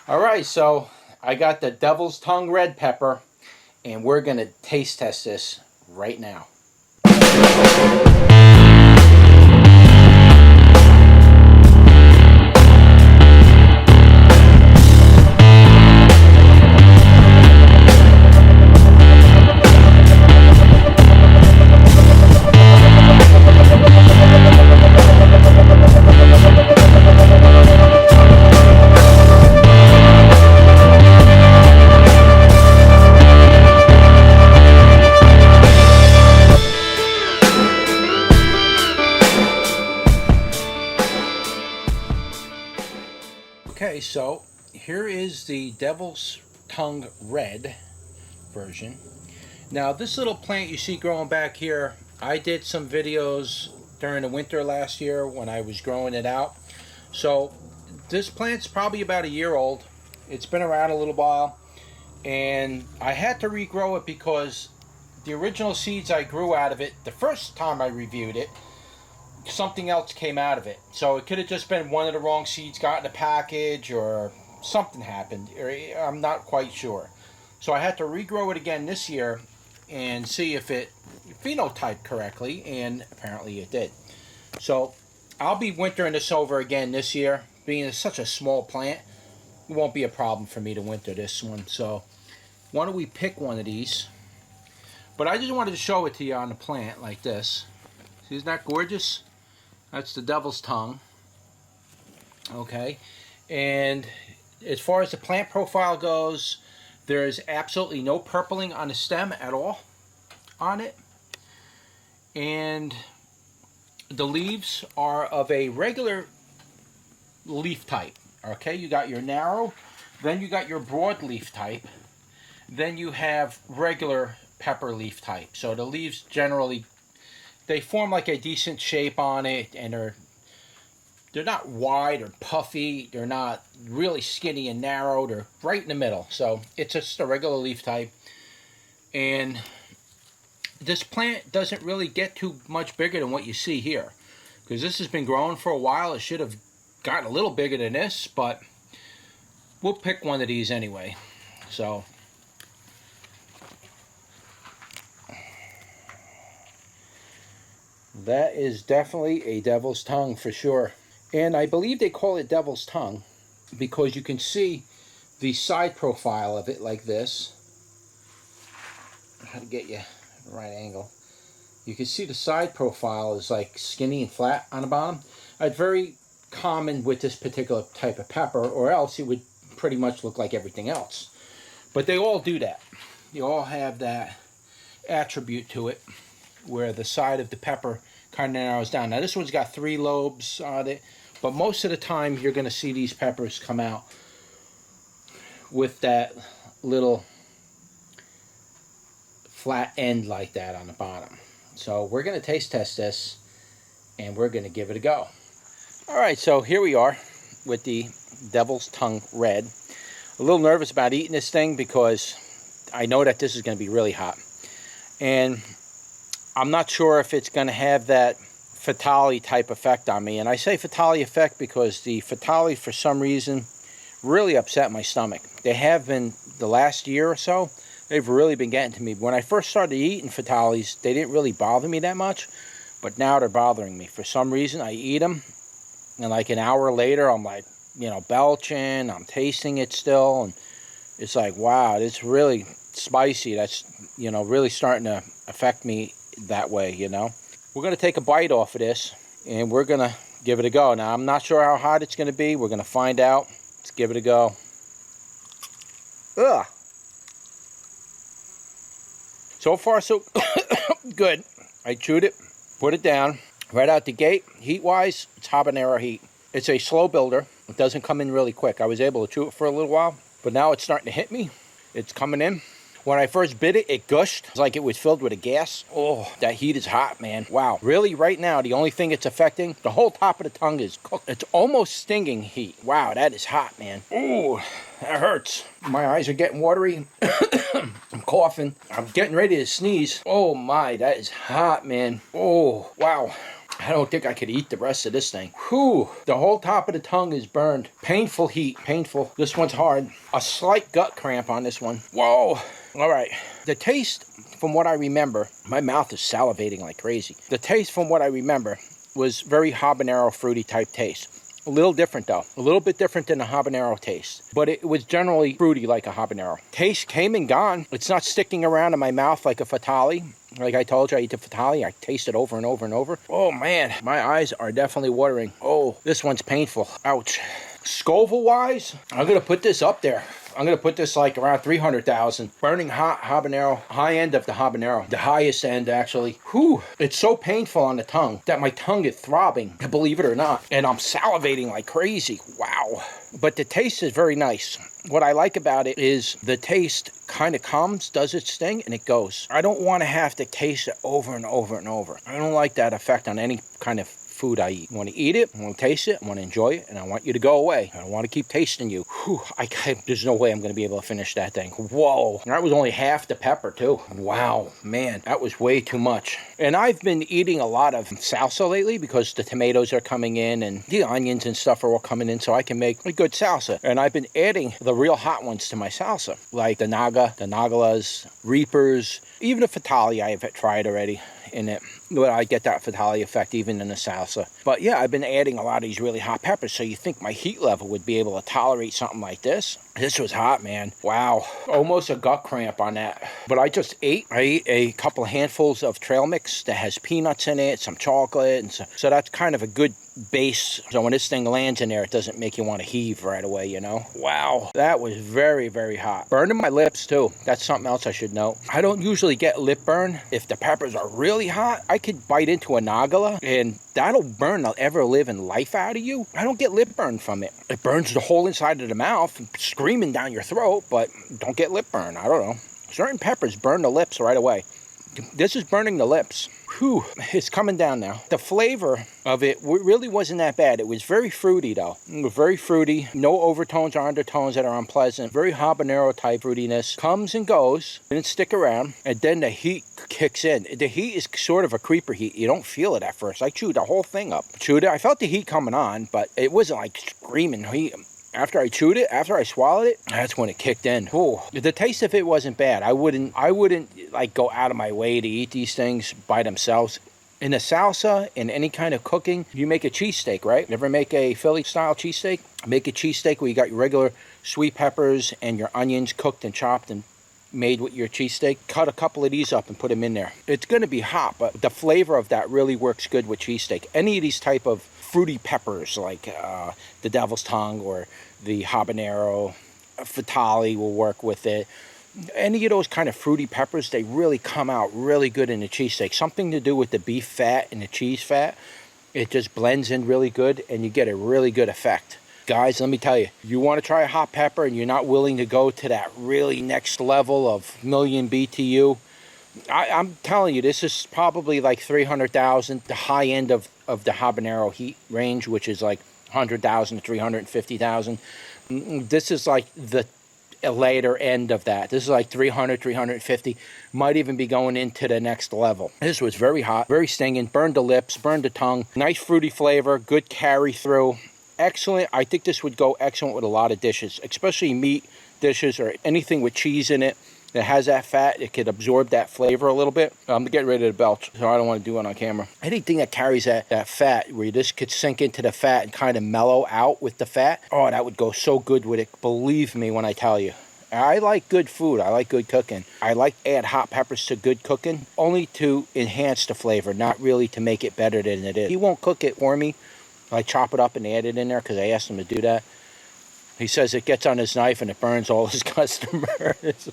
Alright, so I got the devil's tongue red pepper, and we're going to taste test this right now. Okay, so here is the devil's tongue red version. Now this little plant you see growing back here, I did some videos during the winter last year when I was growing it out. So this plant's probably about a year old. It's been around a little while, and I had to regrow it because the original seeds I grew out of it, the first time I reviewed it, something else came out of it. So it could have just been one of the wrong seeds got in the package, or something happened. I'm not quite sure. So I had to regrow it again this year and see if it phenotyped correctly, and apparently it did. So I'll be wintering this over again this year. Being it's such a small plant, it won't be a problem for me to winter this one. So why don't we pick one of these? But I just wanted to show it to you on the plant like this. See, isn't that gorgeous? That's the devil's tongue. Okay, and as far as the plant profile goes, there is absolutely no purpling on the stem at all on it. And the leaves are of a regular leaf type. Okay, you got your narrow, then you got your broad leaf type, then you have regular pepper leaf type. So the leaves generally, they form like a decent shape on it, and they're not wide or puffy. They're not really skinny and narrow. They're right in the middle. So it's just a regular leaf type. And this plant doesn't really get too much bigger than what you see here, because this has been growing for a while. It should have gotten a little bigger than this, but we'll pick one of these anyway. So that is definitely a devil's tongue for sure. And I believe they call it devil's tongue because you can see the side profile of it like this. How to get you the right angle. You can see the side profile is like skinny and flat on the bottom. It's very common with this particular type of pepper, or else it would pretty much look like everything else. But they all do that. They all have that attribute to it, where the side of the pepper kind of narrows down. Now this one's got 3 lobes on it, but most of the time you're going to see these peppers come out with that little flat end like that on the bottom. So we're going to taste test this, and we're going to give it a go. Alright, so here we are with the devil's tongue red. A little nervous about eating this thing because I know that this is going to be really hot. And I'm not sure if it's going to have that Fatalii type effect on me. And I say Fatalii effect because the Fatalii, for some reason, really upset my stomach. They have been the last year or so. They've really been getting to me. When I first started eating Fatalis, they didn't really bother me that much. But now they're bothering me. For some reason, I eat them, and like an hour later, I'm like, belching. I'm tasting it still. And it's like, wow, it's really spicy. That's, really starting to affect me that way, We're going to take a bite off of this, and we're going to give it a go. Now, I'm not sure how hot it's going to be. We're going to find out. Let's give it a go. Ugh. So far, so good. I chewed it, put it down. Right out the gate, heat-wise, it's habanero heat. It's a slow builder. It doesn't come in really quick. I was able to chew it for a little while, but now it's starting to hit me. It's coming in. When I first bit it, it gushed. It's like it was filled with a gas. Oh, that heat is hot, man. Wow. Really, right now, the only thing it's affecting, the whole top of the tongue is cooked. It's almost stinging heat. Wow, that is hot, man. Ooh, that hurts. My eyes are getting watery. I'm coughing. I'm getting ready to sneeze. Oh my, that is hot, man. Oh, wow. I don't think I could eat the rest of this thing. Whew, the whole top of the tongue is burned. Painful heat, painful. This one's hard. A slight gut cramp on this one. Whoa. All right. The taste, from what I remember, my mouth is salivating like crazy. The taste, from what I remember, was very habanero fruity type taste. A little different though. A little bit different than a habanero taste. But it was generally fruity like a habanero. Taste came and gone. It's not sticking around in my mouth like a Fatalii. Like I told you, I eat the Fatalii. I taste it over and over and over. Oh man, my eyes are definitely watering. Oh, this one's painful. Ouch. Scoville-wise, I'm going to put this up there. I'm going to put this like around 300,000. Burning hot habanero. High end of the habanero. The highest end, actually. Whew. It's so painful on the tongue that my tongue is throbbing, believe it or not. And I'm salivating like crazy. Wow. But the taste is very nice. What I like about it is the taste kind of comes, does its thing, and it goes. I don't want to have to taste it over and over and over. I don't like that effect on any kind of food I eat. I want to eat it, I want to taste it, I want to enjoy it, and I want you to go away. I don't want to keep tasting you. Whew, there's no way I'm going to be able to finish that thing. Whoa. That was only half the pepper, too. Wow, man, that was way too much. And I've been eating a lot of salsa lately because the tomatoes are coming in and the onions and stuff are all coming in, so I can make a good salsa. And I've been adding the real hot ones to my salsa, like the Nagalahs, Reapers, even the Fatalii I have tried already in it. But I get that Fatalii effect even in the salsa. But yeah, I've been adding a lot of these really hot peppers, so you think my heat level would be able to tolerate something like this. This was hot, man. Wow. Almost a gut cramp on that. But I ate a couple of handfuls of trail mix that has peanuts in it, some chocolate, and so that's kind of a good base. So when this thing lands in there, it doesn't make you want to heave right away, you know? Wow. That was very, very hot. Burning my lips, too. That's something else I should know. I don't usually get lip burn. If the peppers are really hot, I could bite into a Nagalah, and that'll burn the ever-living life out of you. I don't get lip burn from it. It burns the whole inside of the mouth, screaming down your throat, but don't get lip burn. I don't know. Certain peppers burn the lips right away. This is burning the lips. Whew, it's coming down now. The flavor of it really wasn't that bad. It was very fruity, though. It was very fruity. No overtones or undertones that are unpleasant. Very habanero type fruitiness. Comes and goes. Didn't stick around. And then the heat kicks in. The heat is sort of a creeper heat. You don't feel it at first. I chewed the whole thing up. Chewed it. I felt the heat coming on, but it wasn't like screaming heat. After I chewed it, after I swallowed it, that's when it kicked in. Ooh, the taste of it wasn't bad. I wouldn't like go out of my way to eat these things by themselves. In a salsa, in any kind of cooking, you make a cheesesteak, right? You ever make a Philly style cheesesteak? Make a cheesesteak where you got your regular sweet peppers and your onions cooked and chopped and made with your cheesesteak. Cut a couple of these up and put them in there. It's going to be hot, but the flavor of that really works good with cheesesteak. Any of these type of fruity peppers like the devil's tongue or the habanero, Fatalii will work with it. Any of those kind of fruity peppers, they really come out really good in the cheesesteak. Something to do with the beef fat and the cheese fat. It just blends in really good and you get a really good effect. Guys, let me tell you, you want to try a hot pepper and you're not willing to go to that really next level of million BTU, I'm telling you, this is probably like 300,000, the high end of the habanero heat range, which is like 100,000 to 350,000. This is like the later end of that. This is like 300, 350, might even be going into the next level. This was very hot, very stinging, burned the lips, burned the tongue, nice fruity flavor, good carry through. Excellent. I think this would go excellent with a lot of dishes, especially meat dishes or anything with cheese in it that has that fat. It could absorb that flavor a little bit. I'm getting ready to belch, so I don't want to do it on camera. Anything that carries that fat, where this could sink into the fat and kind of mellow out with the fat, oh, that would go so good with it. Believe me when I tell you. I like good food. I like good cooking. I like to add hot peppers to good cooking, only to enhance the flavor, not really to make it better than it is. He won't cook it for me. I chop it up and add it in there because I asked him to do that. He says it gets on his knife and it burns all his customers.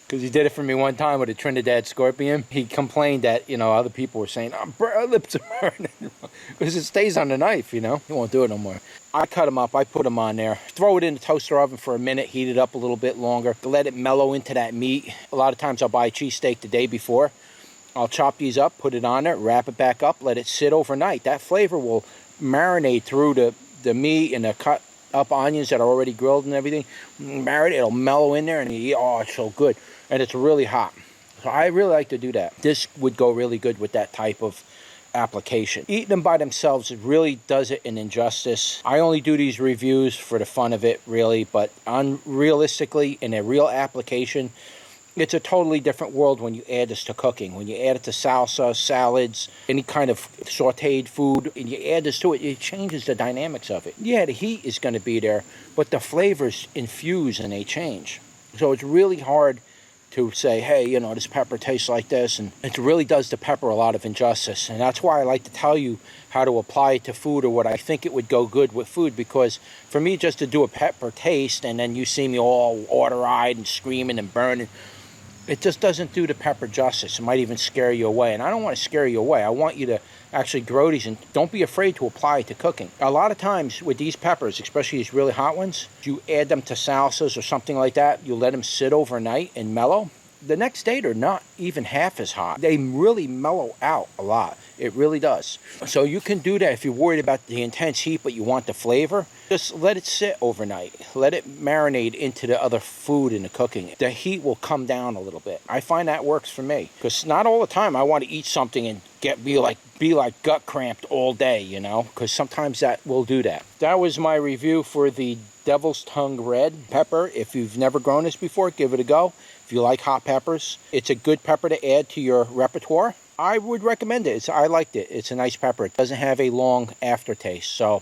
Because he did it for me one time with a Trinidad scorpion. He complained that, other people were saying, our lips are burning. Because it stays on the knife, He won't do it no more. I cut them up. I put them on there. Throw it in the toaster oven for a minute. Heat it up a little bit longer. Let it mellow into that meat. A lot of times I'll buy a cheesesteak the day before. I'll chop these up, put it on there, wrap it back up, let it sit overnight. That flavor will marinate through the meat and the cut up onions that are already grilled and everything. Marinate, it'll mellow in there and it's so good. And it's really hot. So I really like to do that. This would go really good with that type of application. Eating them by themselves really does it an injustice. I only do these reviews for the fun of it, really, but realistically, in a real application, it's a totally different world when you add this to cooking. When you add it to salsa, salads, any kind of sauteed food, and you add this to it, it changes the dynamics of it. Yeah, the heat is going to be there, but the flavors infuse and they change. So it's really hard to say, hey, you know, this pepper tastes like this, and it really does the pepper a lot of injustice. And that's why I like to tell you how to apply it to food, or what I think it would go good with food, because for me, just to do a pepper taste and then you see me all water-eyed and screaming and burning, it just doesn't do the pepper justice. It might even scare you away, and I don't want to scare you away. I want you to actually grow these, and don't be afraid to apply it to cooking. A lot of times with these peppers, especially these really hot ones, you add them to salsas or something like that, you let them sit overnight and mellow. The next day, they're not even half as hot. They really mellow out a lot. It really does. So you can do that if you're worried about the intense heat, but you want the flavor. Just let it sit overnight. Let it marinate into the other food in the cooking. The heat will come down a little bit. I find that works for me, because not all the time I want to eat something and be like gut cramped all day, you know, because sometimes that will do that. That was my review for the Devil's Tongue Red pepper. If you've never grown this before, give it a go. If you like hot peppers, it's a good pepper to add to your repertoire. I would recommend it. I liked it. It's a nice pepper. It doesn't have a long aftertaste. So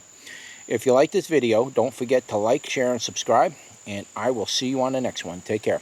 if you like this video, don't forget to like, share, and subscribe. And I will see you on the next one. Take care.